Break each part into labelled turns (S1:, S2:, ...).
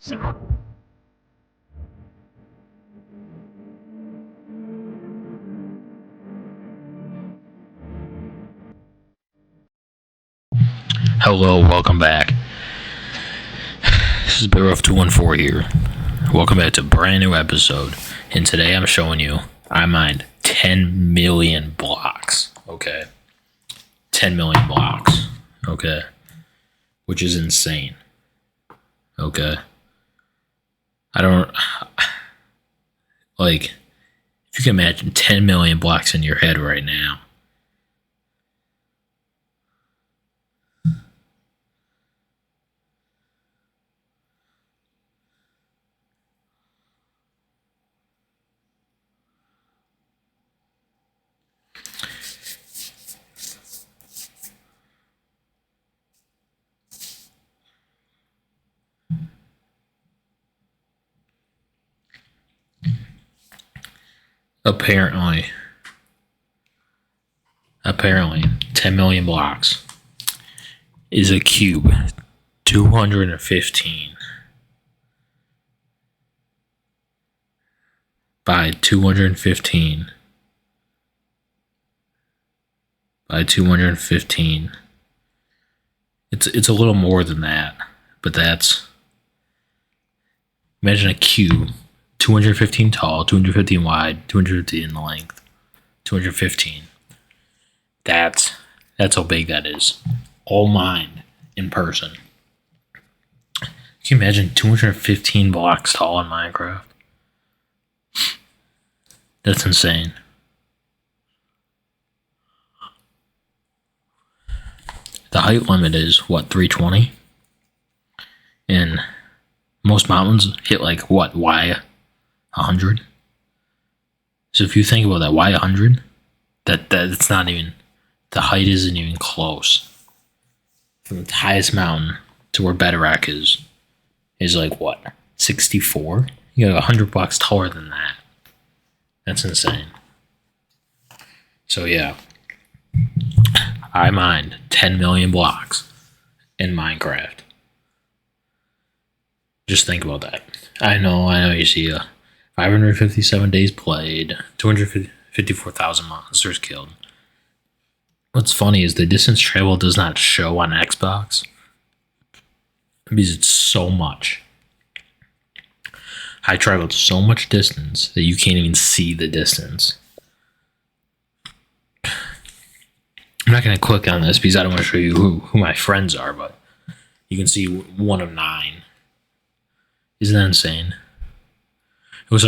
S1: Hello, welcome back. This is BearWolf214 here. Welcome back to a brand new episode. And today I'm showing you I mined 10 million blocks. Okay. 10 million blocks. Okay. Which is insane. Okay. I don't like if you can imagine 10 million blocks in your head right now. Apparently 10 million blocks is a cube 215 by 215 by 215. It's a little more than that, but that's, imagine a cube 215 tall, 215 wide, 215 in length, 215. That's how big that is. All mined in person. Can you imagine 215 blocks tall in Minecraft? That's insane. The height limit is what, 320? And most mountains hit like what, Y 100? So if you think about that, Y 100, that's not even, the height isn't even close. From the highest mountain to where Bedrock is like what, 64? You got 100 blocks taller than that. That's insane. So yeah, I mined 10 million blocks in Minecraft. Just think about that. I know you see 557 days played, 254,000 monsters killed. What's funny is the distance traveled does not show on Xbox because it's so much. I traveled so much distance that you can't even see the distance. I'm not going to click on this because I don't want to show you who my friends are, but you can see 1 of 9. Isn't that insane? It was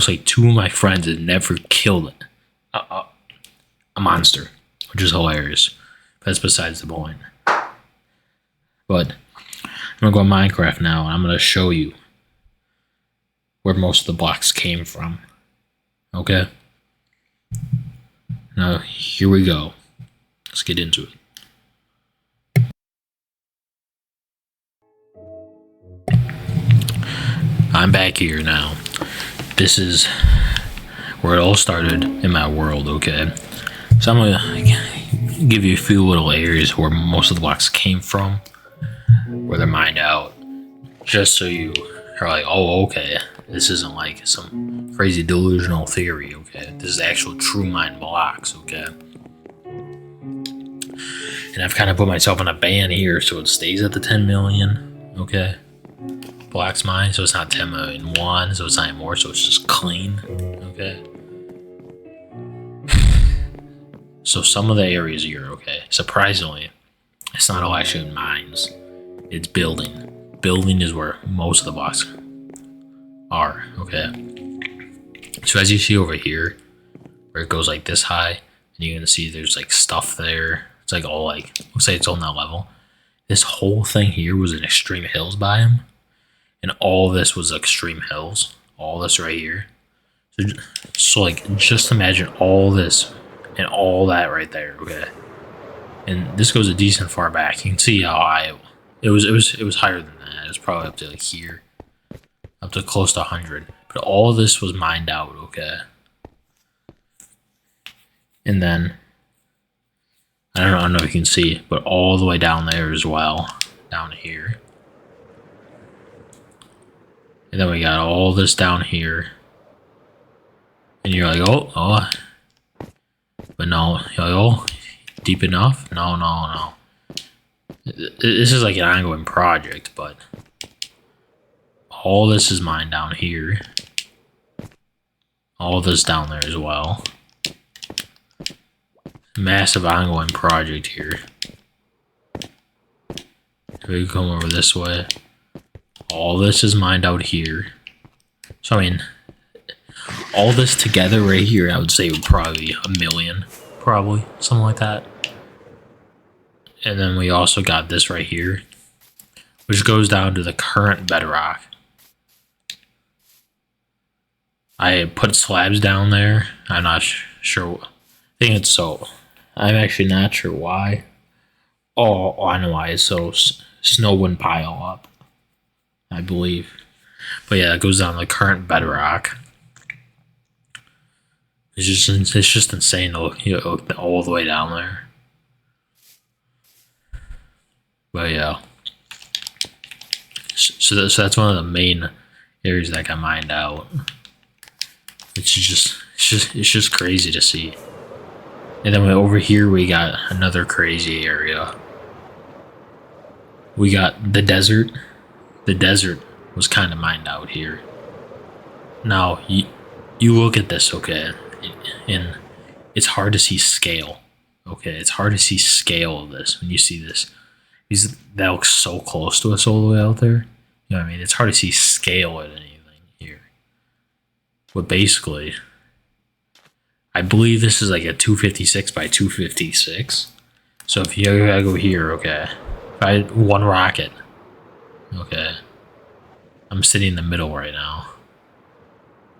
S1: like 2 of my friends had never killed a monster, which is hilarious. That's besides the point. But I'm going to go to Minecraft now, and I'm going to show you where most of the blocks came from. Okay? Now, here we go. Let's get into it. I'm back here now. This is where it all started in my world, okay? So I'm gonna give you a few little areas where most of the blocks came from, where they're mined out, just so you are like, oh, okay, this isn't like some crazy delusional theory, okay? This is actual true mined blocks, okay? And I've kind of put myself in a band here so it stays at the 10 million, okay? Blocks mined, so it's not 10 million one, so it's not more, so it's just clean, okay? So some of the areas here, okay, surprisingly, it's not all actually in mines. It's building. Building is where most of the blocks are, okay? So as you see over here, where it goes like this high, and you can see there's like stuff there. It's like all like, let's say it's on that level. This whole thing here was an extreme hills biome, and all this was extreme hills. All this right here. So like, just imagine all this and all that right there, okay? And this goes a decent far back. You can see how high it was higher than that. It was probably up to like here, up to close to 100. But all this was mined out, okay? And then I don't know if you can see, but all the way down there as well, down here. And then we got all this down here. And you're like, oh. But no, you're like, oh, deep enough? No. This is like an ongoing project, but all this is mine down here. All this down there as well. Massive ongoing project here. We come over this way. All this is mined out here. So I mean, all this together right here, I would say would probably be 1 million, probably something like that. And then we also got this right here, which goes down to the current bedrock. I put slabs down there. I'm not sure. I think it's so. I'm actually not sure why. Oh, I know why. It's so snow wouldn't pile up, I believe. But yeah, it goes down to the current bedrock. It's just insane to look all the way down there. But yeah, so that's one of the main areas that got mined out. It's just crazy to see. And then over here we got another crazy area. We got the desert. The desert was kind of mined out here. Now you look at this, okay, and it's hard to see scale. Okay, it's hard to see scale of this when you see this. That looks so close to us all the way out there. You know what I mean? It's hard to see scale at anything here. But basically, I believe this is like a 256 by 256. So if you gotta go here, okay. If I had one rocket, okay. I'm sitting in the middle right now.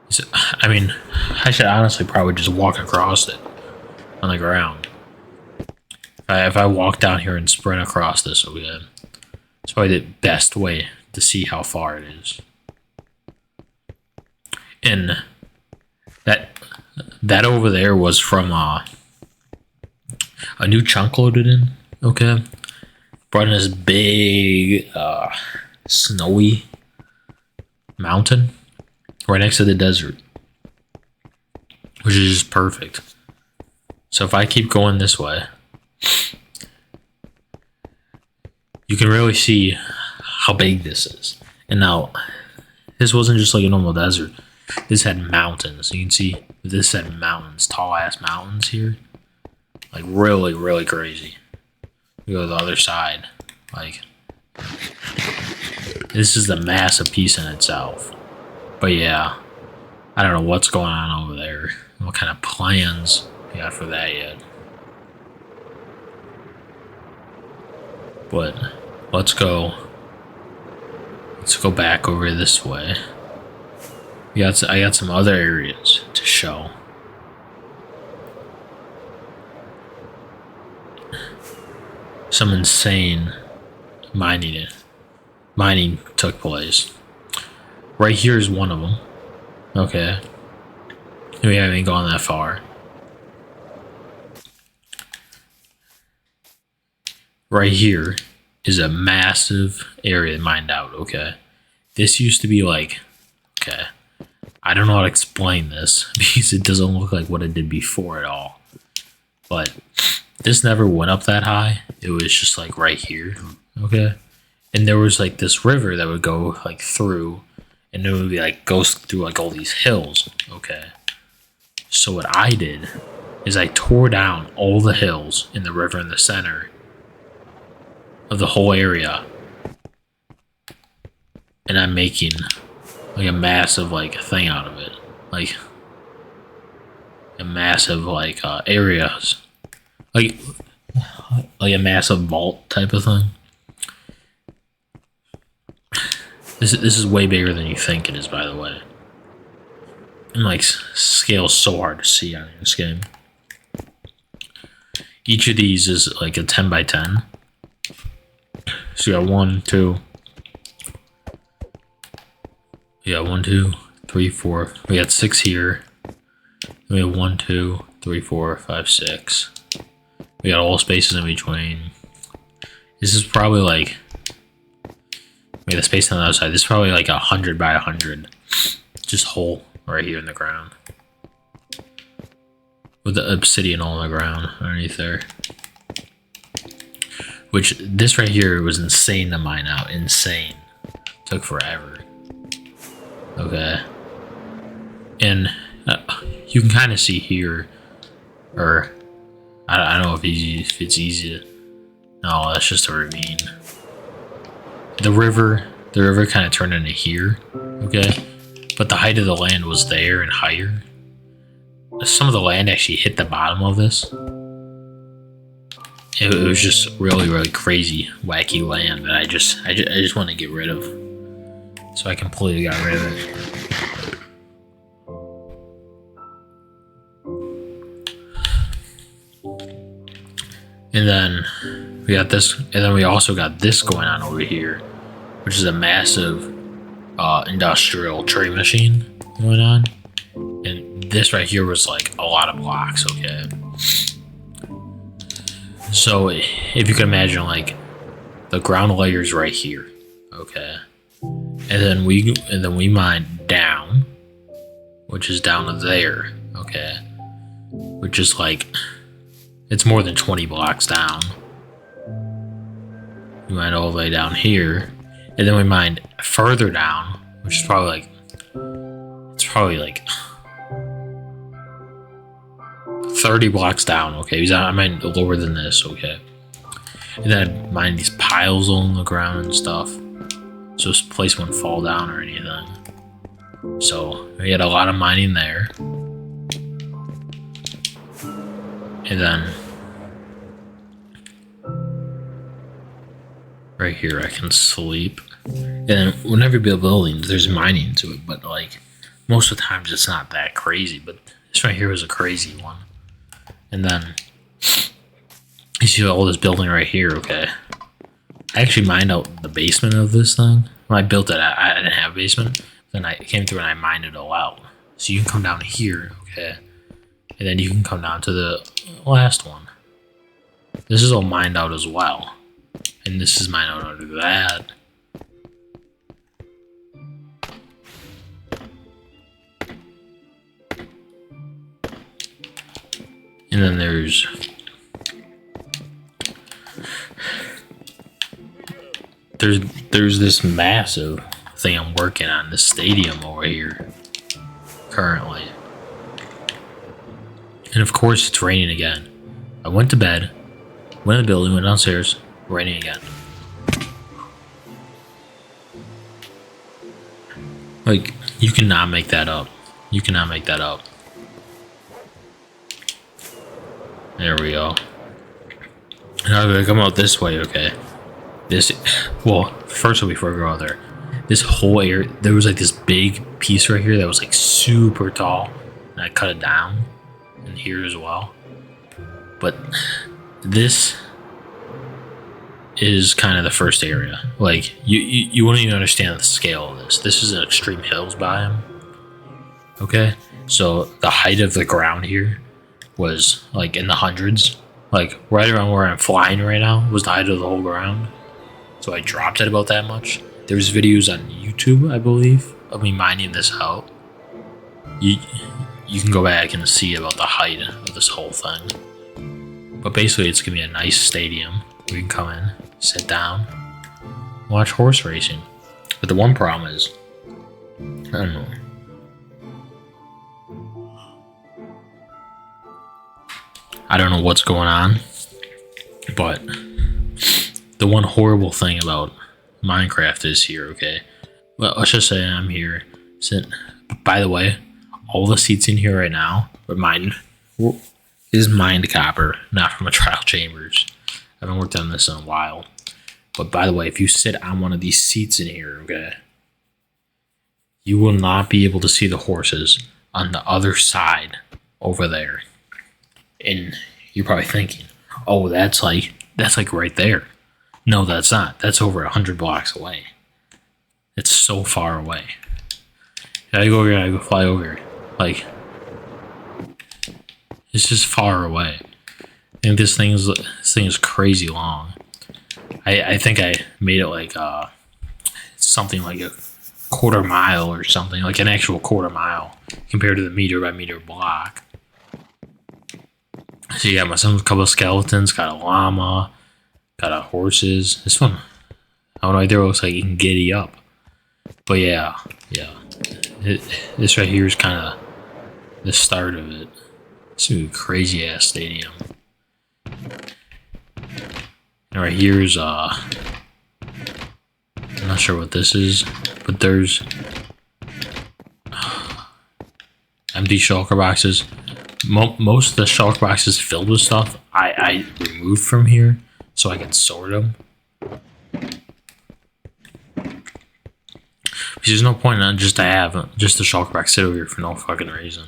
S1: So, I mean, I should honestly probably just walk across it on the ground. If I walk down here and sprint across this, okay, it's probably the best way to see how far it is. And that over there was from a new chunk loaded in, okay? Brought in this big snowy mountain right next to the desert, which is just perfect. So if I keep going this way, you can really see how big this is. And now, this wasn't just like a normal desert. This had mountains. You can see this had mountains, tall ass mountains here. Like really, really crazy. We go to the other side. Like, this is the massive piece in itself. But yeah, I don't know what's going on over there. What kind of plans we got for that yet. But let's go back over this way. I got some other areas to show. Some insane mining took place. Right here is one of them. Okay. We haven't gone that far. Right here is a massive area mined out, okay? This used to be like, okay, I don't know how to explain this because it doesn't look like what it did before at all. But this never went up that high. It was just like right here, okay? And there was like this river that would go like through, and it would be like goes through like all these hills, okay? So what I did is I tore down all the hills in the river in the center of the whole area, and I'm making like a massive like thing out of it, like a massive like areas, like a massive vault type of thing. This is way bigger than you think it is, by the way. And like scale's so hard to see on this game. Each of these is like a 10 by 10. So you got 1, 2. We got 1, 2, 3, 4. We got 6 here. We have 1, 2, 3, 4, 5, 6. We got all spaces in between. This is probably like Make the space on the other side. This is probably like 100 by 100. Just hole right here in the ground. With the obsidian all on the ground underneath there. Which, this right here was insane to mine out. Insane. Took forever. Okay. And you can kind of see here, or I don't know if it's easy to, no, that's just a ravine. The river kind of turned into here, okay? But the height of the land was there and higher. Some of the land actually hit the bottom of this. It was just really crazy, wacky land that I just want to get rid of. So I completely got rid of it. And then we got this, and then we also got this going on over here, which is a massive industrial trade machine going on. And this right here was like a lot of blocks, okay? So if you can imagine, like, the ground layers right here, okay? And then we mine down, which is down to there, okay? Which is like, it's more than 20 blocks down. We mined all the way down here, and then we mined further down, which is probably like 30 blocks down, okay? Because I mined lower than this, okay? And then I mined these piles on the ground and stuff, so this place wouldn't fall down or anything. So we had a lot of mining there. And then right here I can sleep. And then whenever you build buildings, there's mining to it, but like most of the times it's not that crazy. But this right here was a crazy one. And then you see all this building right here, okay? I actually mined out the basement of this thing. When I built it, I didn't have a basement. Then I came through and I mined it all out. So you can come down here, okay? And then you can come down to the last one. This is all mined out as well. And this is mined out under that. And then there's this massive thing I'm working on, this stadium over here currently. And of course it's raining again. I went to bed, went in the building, went downstairs, raining again. Like, you cannot make that up. You cannot make that up. There we go. Now I'm gonna come out this way, okay? Well, first of all, before I go out there, this whole area, there was like this big piece right here that was like super tall, and I cut it down, and here as well. But this is kind of the first area. Like, you wouldn't even understand the scale of this. This is an extreme hills biome, okay? So the height of the ground here was like in the hundreds, like right around where I'm flying right now was the height of the whole ground. So I dropped it about that much. There's videos on YouTube, I believe, of me mining this out. You can go back and see about the height of this whole thing. But basically it's gonna be a nice stadium. We can come in, sit down, watch horse racing. But the one problem is, I don't know. I don't know what's going on, but the one horrible thing about Minecraft is here, okay? Well, let's just say I'm here. By the way, all the seats in here right now are mine. Is mined copper, not from a trial chambers. I haven't worked on this in a while. But by the way, if you sit on one of these seats in here, okay, you will not be able to see the horses on the other side over there. And you're probably thinking, oh, that's like right there. No, that's not. That's over 100 blocks away. It's so far away. I go over here, I go fly over here. Like, it's just far away. And this thing is crazy long. I think I made it like it's something like a quarter mile or something, like an actual quarter mile compared to the meter by meter block. So you got a couple of skeletons, got a llama, got a horses. This one, I don't know, there looks like you can giddy up. But yeah. This right here is kind of the start of it. It's a crazy ass stadium. And right here is I'm not sure what this is, but there's empty shulker boxes. Most of the shulker boxes filled with stuff I removed from here so I can sort them. Because there's no point in just to have just a shulker box sit over here for no fucking reason.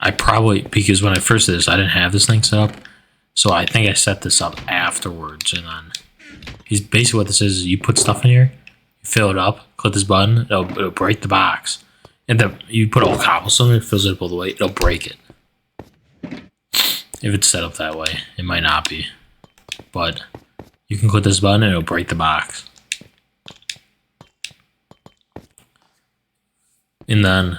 S1: I probably, because when I first did this, I didn't have this thing set up. So I think I set this up afterwards. And then, basically what this is you put stuff in here, you fill it up, click this button, it'll break the box. And then you put all cobblestone in it, fills it up all the way, it'll break it. If it's set up that way. It might not be. But you can click this button and it'll break the box. And then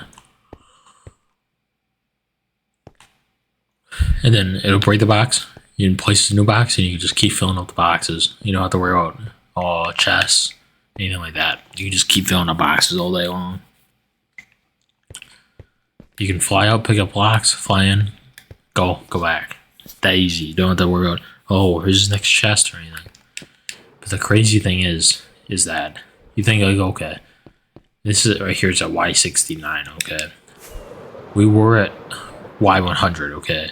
S1: it'll break the box. You can place a new box and you can just keep filling up the boxes. You don't have to worry about chests, anything like that. You can just keep filling up boxes all day long. You can fly out, pick up blocks, fly in, go back. It's that easy. You don't have to worry about, oh, here's the next chest or anything. But the crazy thing is that you think, like, okay, this is right here, it's at Y69, okay? We were at Y100, okay?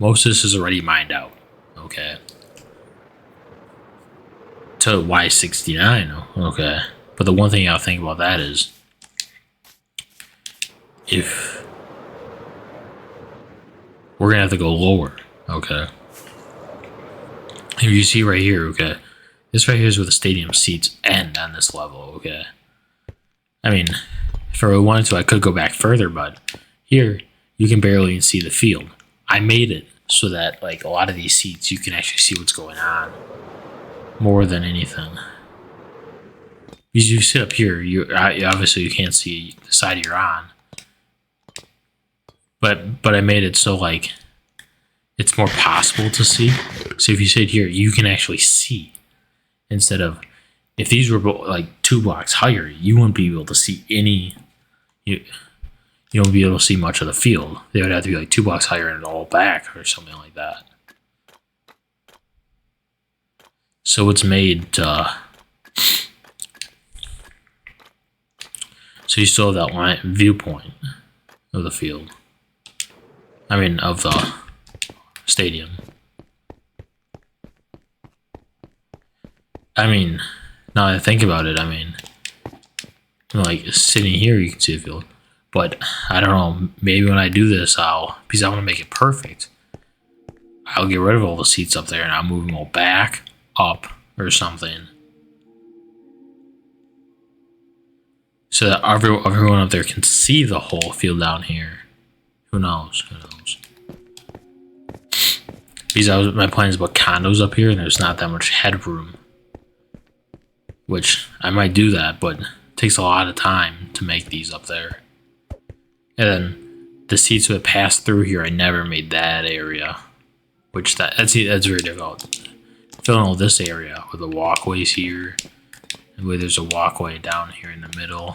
S1: Most of this is already mined out, okay? To Y69, okay? But the one thing I'll think about that is, if we're gonna have to go lower, okay? If you see right here, okay? This right here is where the stadium seats end on this level, okay? I mean, if I really wanted to, I could go back further, but here, you can barely even see the field. I made it so that, like, a lot of these seats, you can actually see what's going on. More than anything. Because you sit up here, obviously you can't see the side you're on. But I made it so, like, it's more possible to see. So if you sit here, you can actually see. Instead of, if these were like 2 blocks higher, you wouldn't be able to see any. You won't be able to see much of the field. They would have to be like 2 blocks higher and all back or something like that. So it's made. So you still have that viewpoint of the field. I mean, of the stadium. I mean, now that I think about it, I mean, like, sitting here, you can see the field. But, I don't know, maybe when I do this, because I want to make it perfect, I'll get rid of all the seats up there and I'll move them all back, up, or something. So that everyone up there can see the whole field down here. Who knows? Who knows? Because my plan is about condos up here and there's not that much headroom. Which, I might do that, but it takes a lot of time to make these up there. And then, the seats that pass through here, I never made that area. Which, that's very difficult. Filling all this area with the walkways here. And where there's a walkway down here in the middle.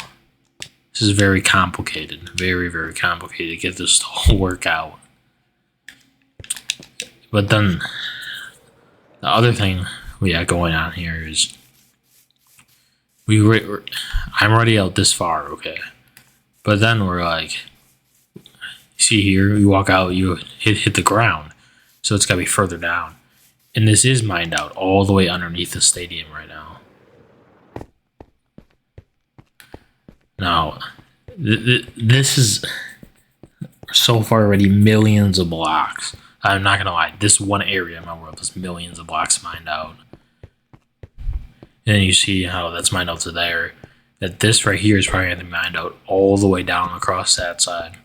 S1: This is very complicated. Very, very complicated to get this to all work out. But then, the other thing we got going on here is, I'm already out this far, okay? But then we're like, see here, you walk out, you hit the ground. So it's got to be further down. And this is mined out all the way underneath the stadium right now. Now, this is so far already millions of blocks. I'm not going to lie, this one area in my world is millions of blocks mined out. And then you see how that's mined out to there. That this right here is probably going to be mined out all the way down across that side.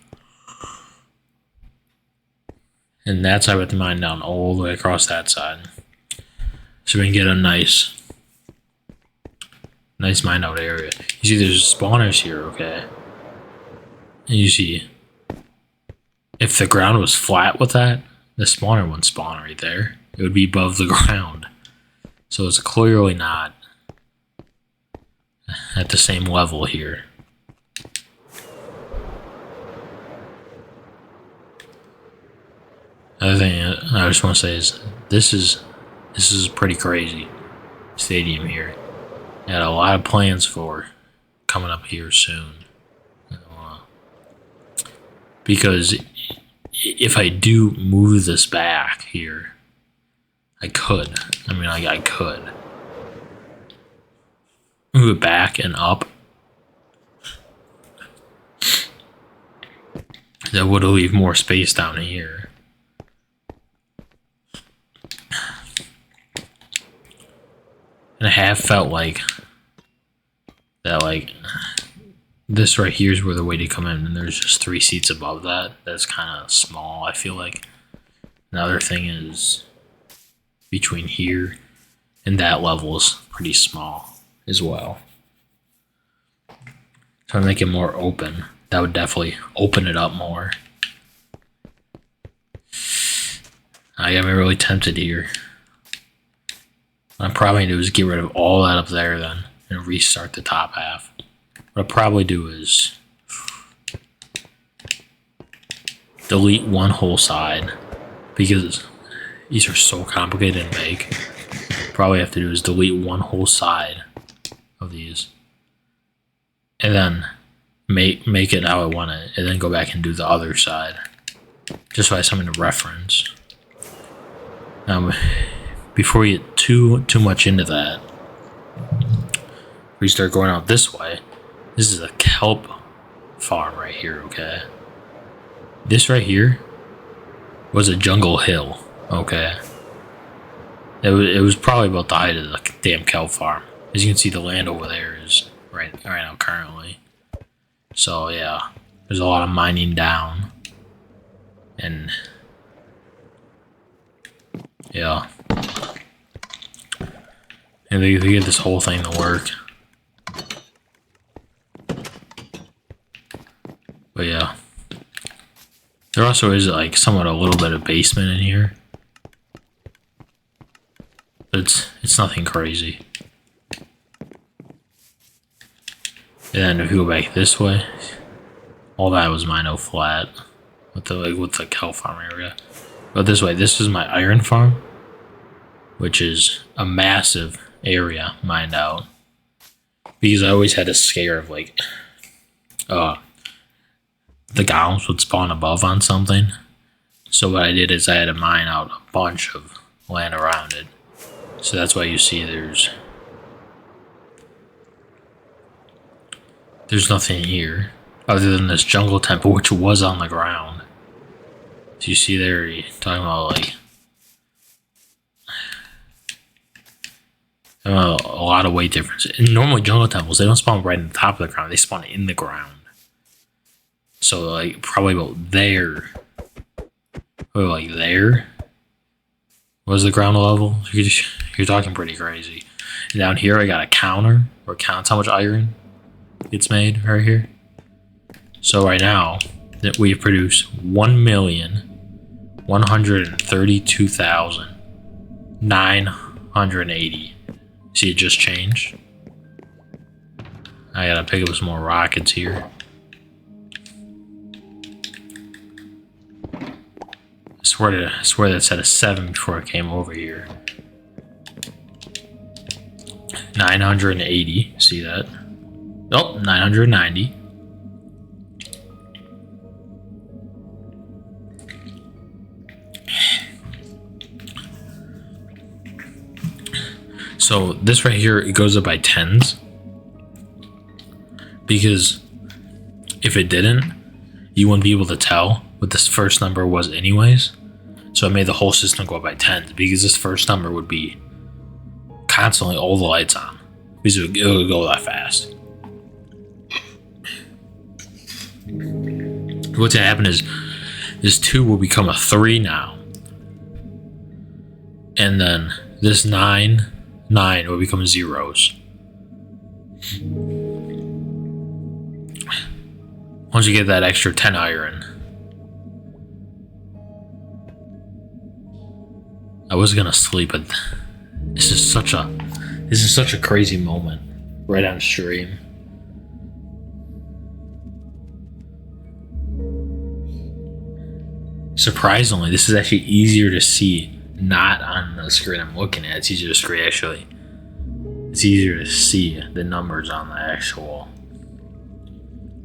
S1: And that side with the mine down all the way across that side. So we can get a nice Nice mine out area. You see there's spawners here, okay? And you see, if the ground was flat with that, the spawner wouldn't spawn right there. It would be above the ground. So it's clearly not at the same level here. Other thing I just want to say is this is pretty crazy stadium here. I had a lot of plans for coming up here soon. Because if I do move this back here, I could. I mean, I could move it back and up. That would leave more space down here. And I have felt like that, like this right here is where the way to come in, and there's just 3 seats above that. That's kind of small, I feel like. Another thing is between here and that level is pretty small as well. Trying to make it more open. That would definitely open it up more. I got me really tempted here. What I'm probably gonna do is get rid of all that up there then and restart the top half. What I'll probably do is delete one whole side because these are so complicated to make. Probably have to do is delete one whole side of these and then make it how I want it, and then go back and do the other side just so I have something to reference. Before we get too much into that, we start going out this way. This is a kelp farm right here, okay? This right here was a jungle hill, okay? It was probably about the height of the damn kelp farm. As you can see, the land over there is right now currently. So yeah, there's a lot of mining down, and yeah, and they get this whole thing to work. But yeah, there also is like somewhat a little bit of basement in here, but it's nothing crazy. And then if you go back this way, all that was Mino flat with the cow farm area. But this way, this is my iron farm, which is a massive area mined out. Because I always had a scare of like the golems would spawn above on something. So what I did is I had to mine out a bunch of land around it. So that's why you see there's nothing here other than this jungle temple, which was on the ground. So you see there, you're talking about like a lot of weight difference. And normally jungle temples, they don't spawn right in the top of the ground, they spawn in the ground. So like probably about there, or like there was the ground level. You're talking pretty crazy. And down here I got a counter where it counts how much iron gets made right here. So right now that we produce 1,132,980. See, it just changed. I gotta pick up some more rockets here. I swear that said a 7 before I came over here. 980. See that? Oh, 990. So this right here, it goes up by 10s. Because if it didn't, you wouldn't be able to tell what this first number was anyways. So I made the whole system go up by 10s because this first number would be constantly all the lights on. Because it would go that fast. What's gonna happen is this 2 will become a 3 now. And then this 9 will become zeros. Once you get that extra 10 iron. I was gonna sleep, but this is such a crazy moment right on stream. Surprisingly, this is actually easier to see, not on the screen I'm looking at. It's easier to screen actually. It's easier to see the numbers on the actual,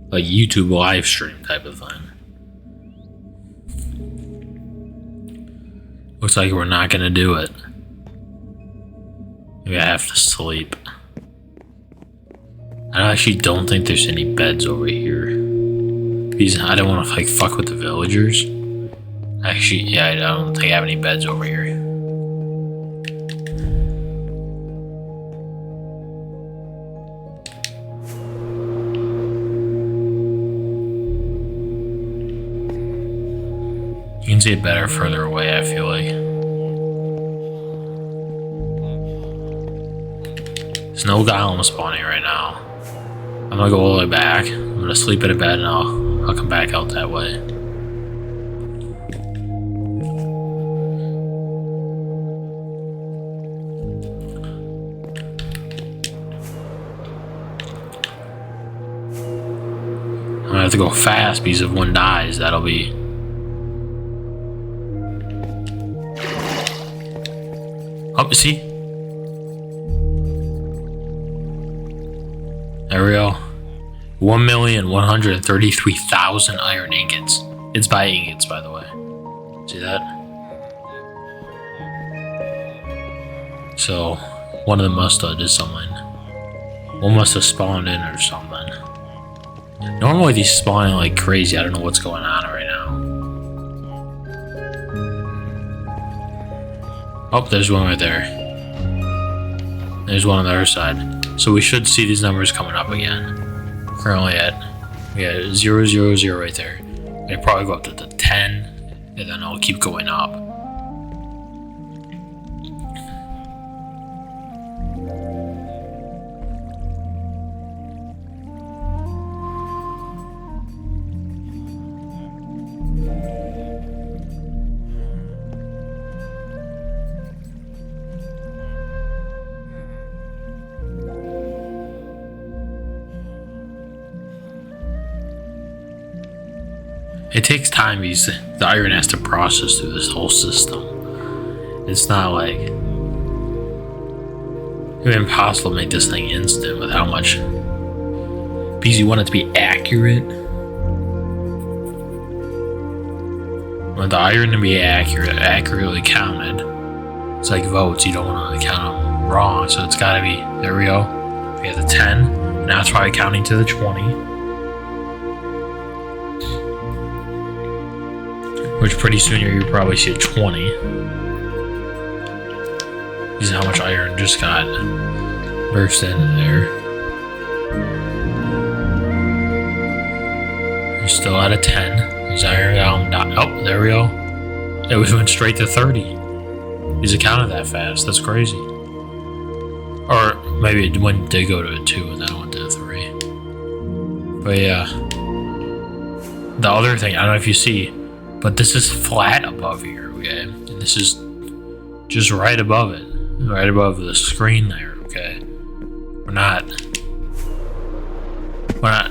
S1: like, YouTube live stream type of thing. Looks like we're not gonna do it. Maybe I have to sleep. I actually don't think there's any beds over here, because I don't want to like fuck with the villagers. Actually, yeah, I don't think I have any beds over here. You can see it better further away, I feel like. There's no golem spawning right now. I'm gonna go all the way back. I'm gonna sleep in a bed and I'll come back out that way. I'm gonna have to go fast because if one dies, that'll be... Oh, see? There we go. 1,133,000 iron ingots. It's by ingots, by the way. See that? So, one of them must have did something. One must have spawned in or something. Normally these spawning like crazy. I don't know what's going on right now. Oh, there's one right there. There's one on the other side. So we should see these numbers coming up again. Currently at 0, 0, 0 right there. It'll probably go up to the 10, and then it'll keep going up. It takes time because the iron has to process through this whole system. It's not like it would be impossible to make this thing instant with how much, because you want it to be accurate. You want the iron to be accurately counted. It's like votes, you don't want to count them wrong, so it's got to be, there we go. We have the 10, and now it's probably counting to the 20. Which pretty soon you probably see a 20. This is how much iron just got burst into there. You're still at a 10. There's iron down. Oh, there we go. It went straight to 30. He's counted that fast. That's crazy. Or maybe it did go to a 2 and then it went to a 3. But yeah. The other thing, I don't know if you see, but this is flat above here, okay? And this is just right above it. Right above the screen there, okay? We're not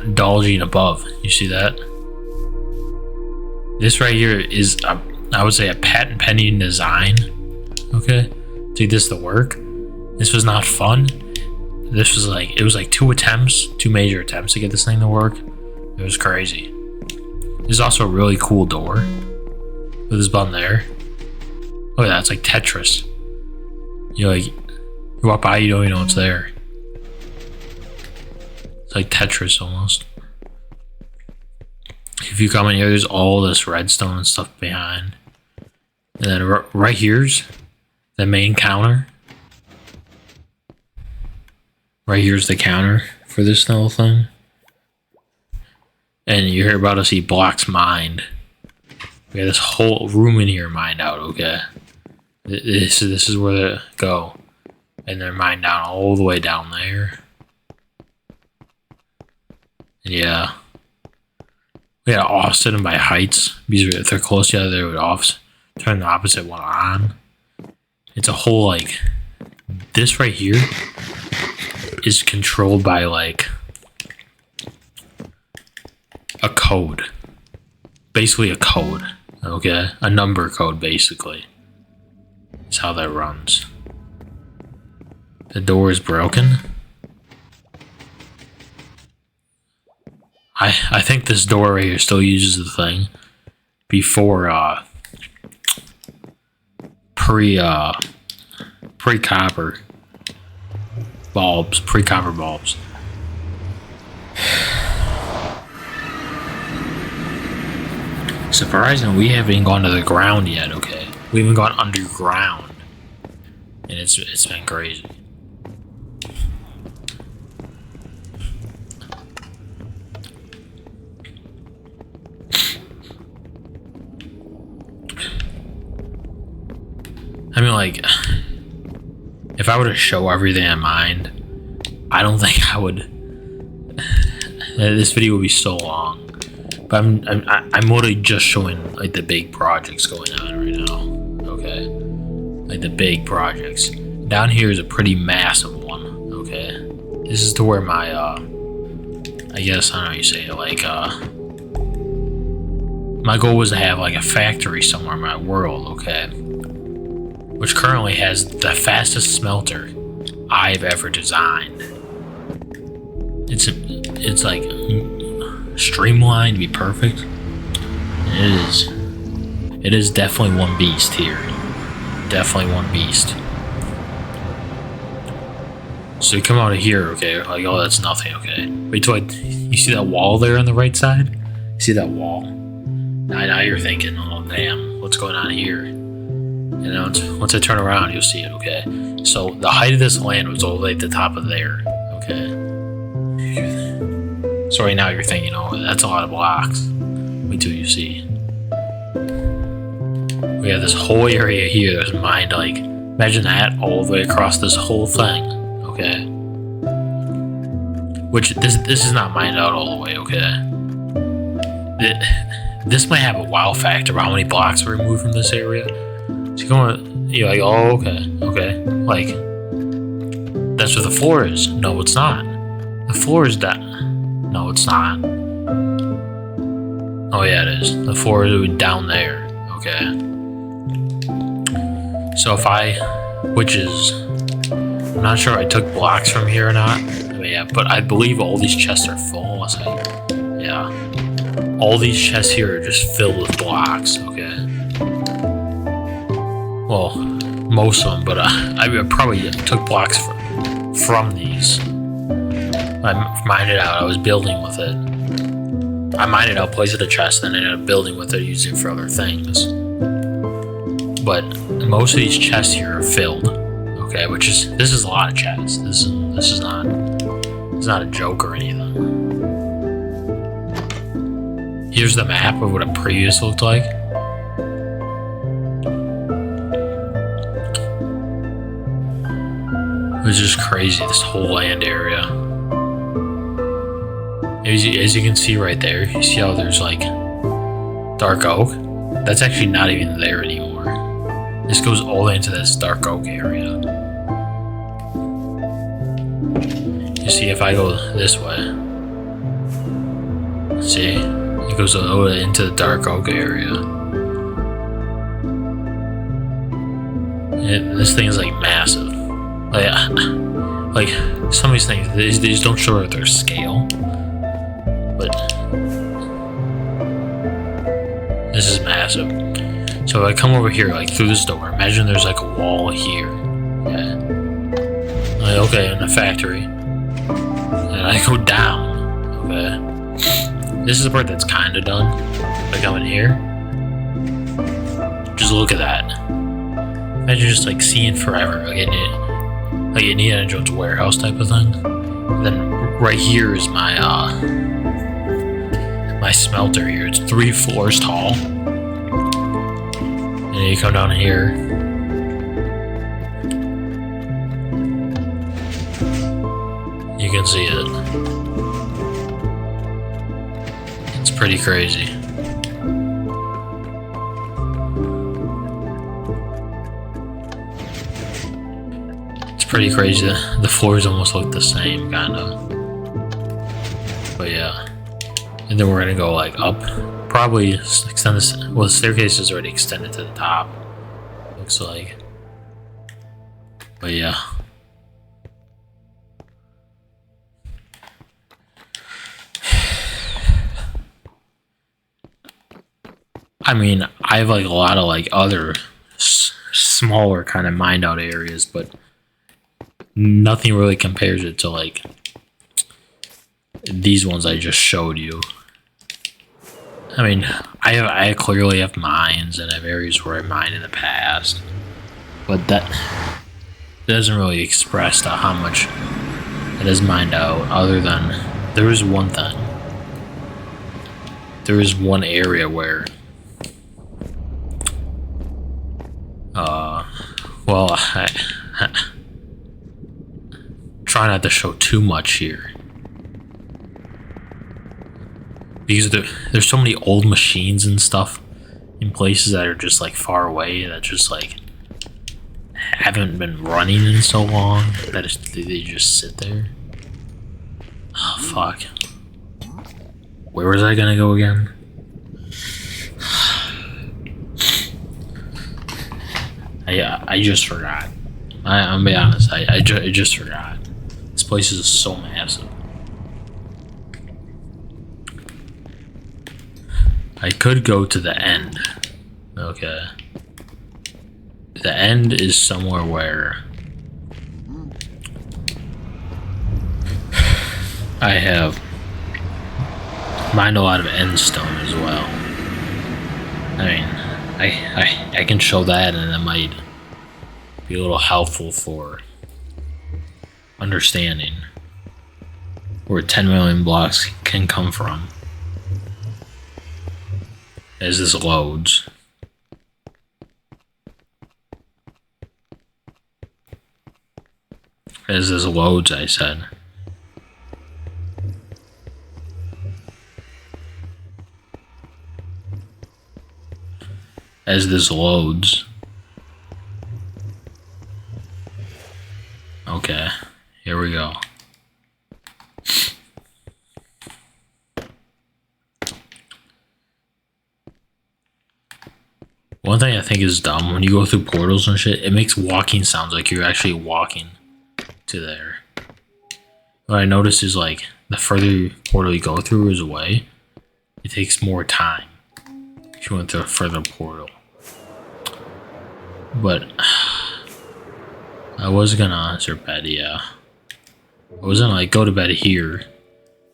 S1: indulging above. You see that? This right here is, I would say, a patent pending design, okay? Take this to work. This was not fun. This was like, it was like 2 major attempts to get this thing to work. It was crazy. There's also a really cool door with this button there. Look at that, it's like Tetris. You walk by, you don't even know it's there. It's like Tetris almost. If you come in here, there's all this redstone and stuff behind. And then right here's the main counter. Right here's the counter for this little thing. And you're about to see blocks mined. We got this whole room in here mined out, okay? This is where they go. And they're mined down all the way down there. Yeah. We gotta offset them by heights, because if they're close together, they would turn the opposite one on. It's a whole, like, this right here is controlled by, like, a code. Basically a code, okay? A number code, basically. That's how that runs. The door is broken. I think this door right here still uses the thing before pre-copper bulbs, pre-copper bulbs. Surprisingly, we haven't even gone to the ground yet, okay? We haven't gone underground. And it's been crazy. I mean, like, if I were to show everything I mined, I don't think I would. This video would be so long. But I'm literally just showing, like, the big projects going on right now. Okay, like the big projects. Down here is a pretty massive one. Okay, this is to where my I guess I don't know how you say it. Like my goal was to have like a factory somewhere in my world. Okay. Which currently has the fastest smelter I've ever designed. It's like streamlined to be perfect. It is definitely one beast here. Definitely one beast. So you come out of here, okay? Like, oh, that's nothing, okay? Wait till you see that wall there on the right side? You see that wall? Now you're thinking, oh damn, what's going on here? And then once I turn around, you'll see it, okay? So the height of this land was all the way at the top of there, okay? So right now you're thinking, oh, that's a lot of blocks. Wait till you see. We have this whole area here that's mined, like, imagine that all the way across this whole thing, okay? Which, this is not mined out all the way, okay? This might have a wow factor about how many blocks were removed from this area. So you're like, oh, okay. Like, that's where the floor is. No, it's not. The floor is down. No, it's not. Oh, yeah, it is. The floor is down there. Okay. So I'm not sure if I took blocks from here or not. I mean, yeah, but I believe all these chests are full. Yeah. All these chests here are just filled with blocks, okay? Well, most of them, but I probably took blocks from these. I mined it out. I was building with it. I mined it out, placed it in a chest, then I ended up building with it, using it for other things. But most of these chests here are filled. Okay, this is a lot of chests. This is not a joke or anything. Here's the map of what it previously looked like. It was just crazy, this whole land area. As you can see right there, you see how there's like dark oak? That's actually not even there anymore. This goes all the way into this dark oak area. You see, if I go this way, see, it goes all the way into the dark oak area. This thing is like massive. Like some of these things, these don't show their scale, but this is massive. So if I come over here, like through this door, imagine there's like a wall here. Okay, okay, in the factory, and I go down. Okay, this is the part that's kind of done. If I come in here, just look at that. Imagine just like seeing forever, like Indiana Jones warehouse type of thing. And then right here is my my smelter here. It's 3 floors tall. And then you come down here. You can see it. pretty crazy. It's pretty crazy. The floors almost look the same, kind of. But yeah. And then we're gonna go like up. Probably extend this. Well, the staircase is already extended to the top. Looks like. But yeah. I mean, I have like a lot of like other smaller kind of mined out areas, but nothing really compares it to like these ones I just showed you. I mean, I clearly have mines and I have areas where I mined in the past, but that doesn't really express to how much it is mined out. Other than there is one thing, there is one area where. Well, I try not to show too much here. Because there's so many old machines and stuff in places that are just like far away that just like haven't been running in so long that they just sit there. Oh, fuck. Where was I gonna go again? I just forgot. I'm gonna be honest. I just forgot. This place is so massive. I could go to the end. Okay. The end is somewhere where I have mined a lot of end stone as well. I mean, I can show that, and it might be a little helpful for understanding where 10 million blocks can come from as this loads. As this loads, I said. As this loads. Okay, here we go. One thing I think is dumb, when you go through portals and shit, it makes walking sounds like you're actually walking to there. What I noticed is like, the further portal you go through is away, it takes more time if you went through a further portal. But I was gonna answer bed, yeah. I was gonna like go to bed here,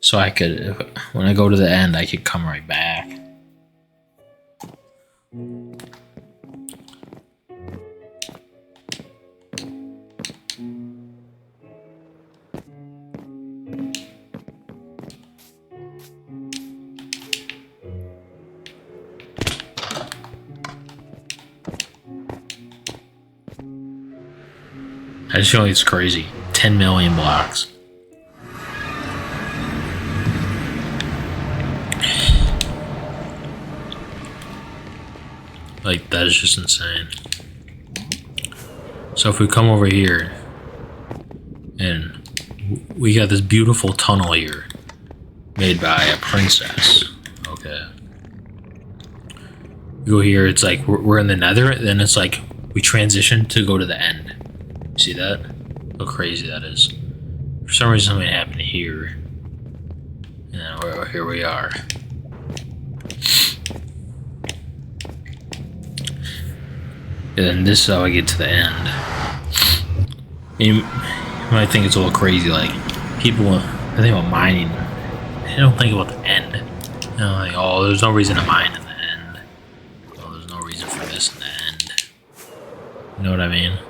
S1: so I could, when I go to the end, I could come right back. I just feel like it's crazy. 10 million blocks. Like, that is just insane. So if we come over here, and we got this beautiful tunnel here, made by a princess. Okay. We go here, it's like, we're in the nether, then it's like, we transition to go to the end. See that? How crazy that is. For some reason something happened here. And here we are. And then this is how I get to the end. You might think it's a little crazy, like, people, I think about mining, they don't think about the end. You know, like, oh, there's no reason to mine in the end. Oh, there's no reason for this in the end. You know what I mean?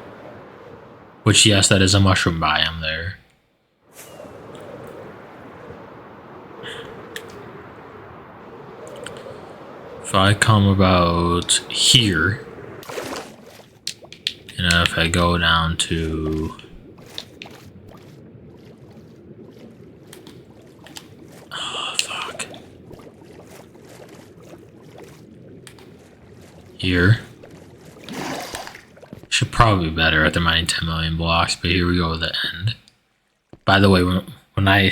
S1: Which, yes, that is a mushroom biome there. If I come about here, and if I go down to... Oh, fuck. here. Should probably be better after mining 10 million blocks, but here we go with the end. By the way, when I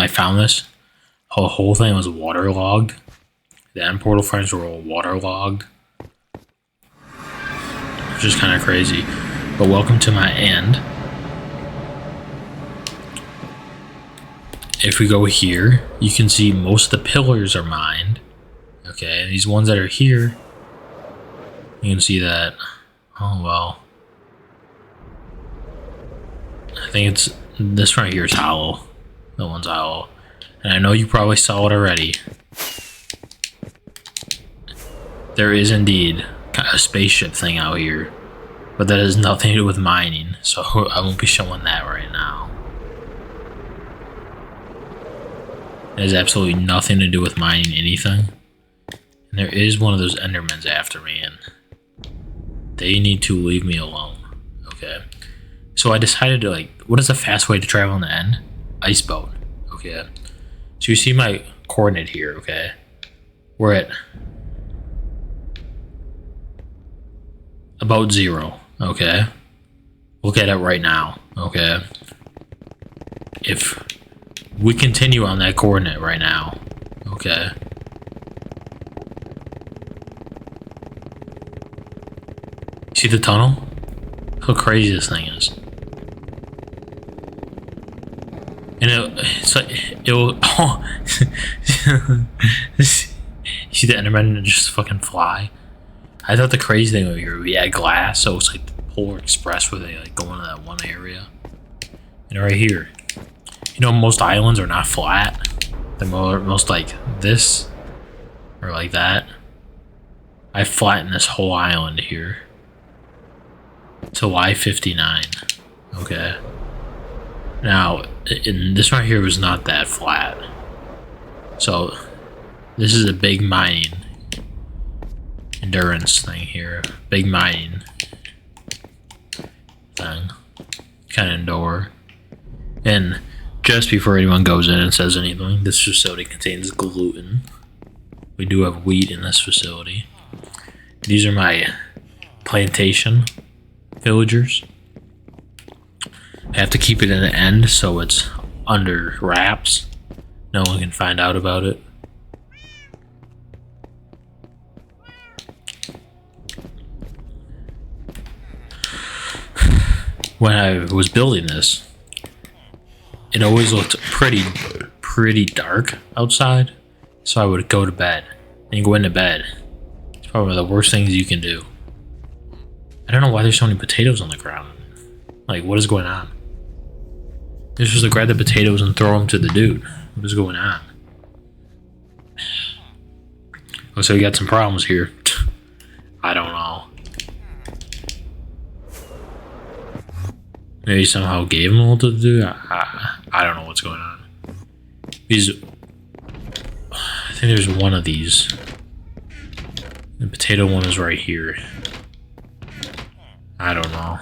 S1: found this, the whole thing was waterlogged. The end portal frames were all waterlogged, which is kind of crazy. But welcome to my end. If we go here, you can see most of the pillars are mined. Okay, these ones that are here, you can see that. Oh well. I think it's this right here is hollow. That one's hollow. And I know you probably saw it already. There is indeed a spaceship thing out here, but that has nothing to do with mining, so I won't be showing that right now. It has absolutely nothing to do with mining anything. And there is one of those Endermans after me, and they need to leave me alone. Okay. So I decided to, like, what is the fast way to travel in the end? Ice boat. Okay. So you see my coordinate here, okay? We're at about 0, okay? Look at it right now, okay? If we continue on that coordinate right now, okay? See the tunnel? How crazy this thing is. And it's like, it'll, oh, you see the Enderman just fucking fly? I thought the crazy thing over here would be at glass, so it's like the Polar Express where they like go into that one area. And right here, you know, most islands are not flat. They're most like this, or like that. I flattened this whole island here to Y59, okay? Now, this right here was not that flat. So, this is a big mining endurance thing here. Big mining thing. Kind of indoor. And just before anyone goes in and says anything, this facility contains gluten. We do have wheat in this facility. These are my plantation villagers. I have to keep it in the end so it's under wraps. No one can find out about it. When I was building this, it always looked pretty dark outside, so I would go to bed. And go into bed. It's probably the worst things you can do. I don't know why there's so many potatoes on the ground. Like, what is going on? They're supposed to grab the potatoes and throw them to the dude. What is going on? Oh, so we got some problems here. I don't know. Maybe somehow gave him all to do. I don't know what's going on. These, I think there's one of these. The potato one is right here. I don't know.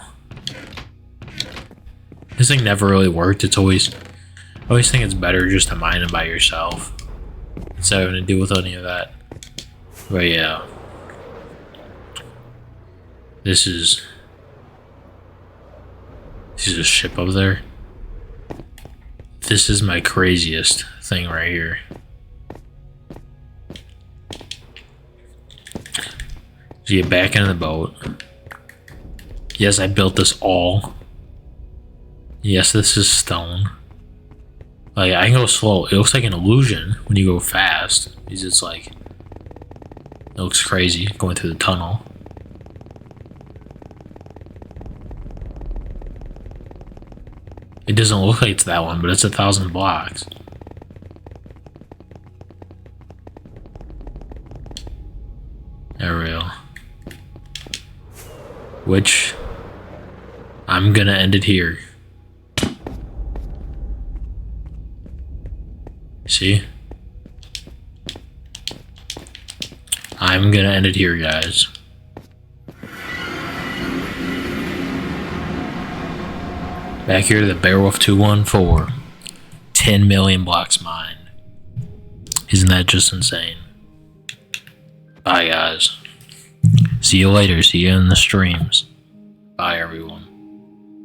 S1: This thing never really worked. I always think it's better just to mine it by yourself instead of having to deal with any of that. But yeah, this is a ship up there. This is my craziest thing right here. So you get back into the boat. Yes, I built this all. Yes, this is stone. Like, I can go slow. It looks like an illusion when you go fast. Because it's like, it looks crazy going through the tunnel. It doesn't look like it's that one, but it's 1,000 blocks. There we go. Which, I'm gonna end it here. See? I'm gonna end it here, guys. Back here to the BearWolf214. 10 million blocks mined. Isn't that just insane? Bye, guys. See you later. See you in the streams. Bye, everyone.